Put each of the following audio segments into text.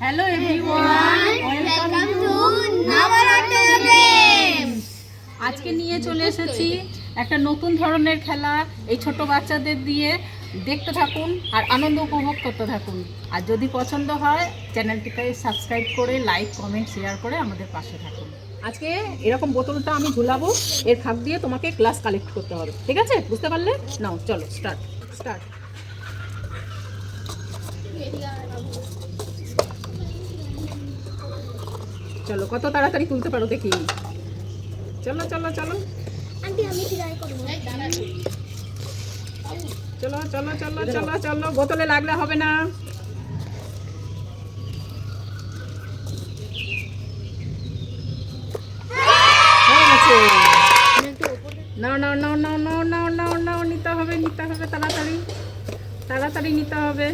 Hello everyone, welcome to Navratna games. আজকে নিয়ে চলে এসেছি একটা নতুন ধরনের খেলা। এই ছোট বাচ্চাদের দিয়ে দেখতে থাকুন আর আনন্দ উপভোগ করতে থাকুন। আর যদি পছন্দ হয় চ্যানেলটিকে সাবস্ক্রাইব করে লাইক কমেন্ট শেয়ার করে আমাদের পাশে থাকুন। আজকে এরকম বোতলটা আমি ঝুলাবো, এর ফাঁক দিয়ে তোমাকে গ্লাস কালেক্ট করতে হবে, ঠিক আছে? বুঝতে পারলে? নাও চলো স্টার্ট। চলো কত তাড়াতাড়ি তুলতে পারো দেখি। চলো চলো চলো আন্টি আমি ট্রাই করব। চলো চলো চলো চলো চলো, বোতলে লাগলে হবে না। হয়ে গেছে। নাও নাও নাও নাও নাও নাও নাও নাও, নিতে হবে তাড়াতাড়ি তাড়াতাড়ি নিতে হবে।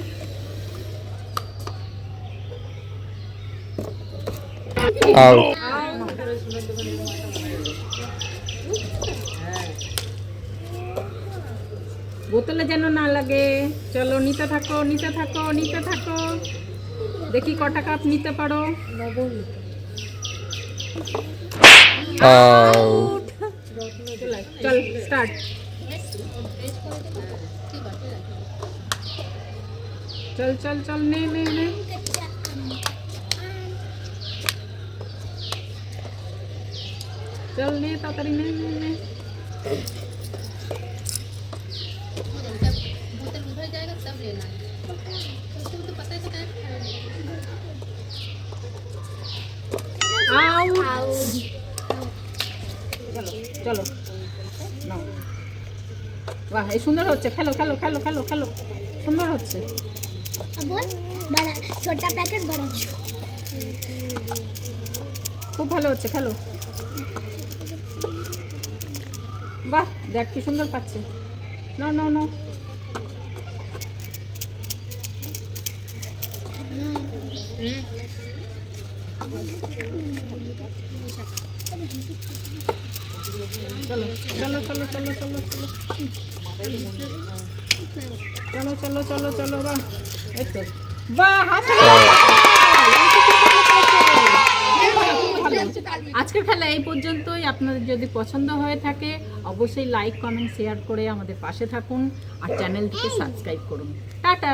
বোতলে যেন না লাগে। চলো নিতে থাকো দেখি কটা কাপ নিতে পারো। চল স্টার্ট। চল চল চল নে নে নে। चल ले तातरी ने बोतल उधर जाएगा तब लेना है, तुमको तो पता है तो आउट। चलो चलो नाও। বাহ, এই সুন্দর হচ্ছে। খেলো খেলো খেলো খেলো খেলো, সুন্দর হচ্ছে। बोल बड़ा छोटा पैकेट बड़ा। খুব ভালো হচ্ছে, খেলো। বাহ, দেখ কি সুন্দর পাচ্ছে। নাও নাও নাও। চলো চলো চলো চলো চলো চলো চলো চলো চলো বাহ, এই তো বাহ, হাতে আজকের খেলা এই পর্যন্তই। আপনাদের যদি পছন্দ হয়ে থাকে অবশ্যই লাইক কমেন্ট শেয়ার করে আমাদের পাশে থাকুন আর চ্যানেলটিকে সাবস্ক্রাইব করুন। টাটা।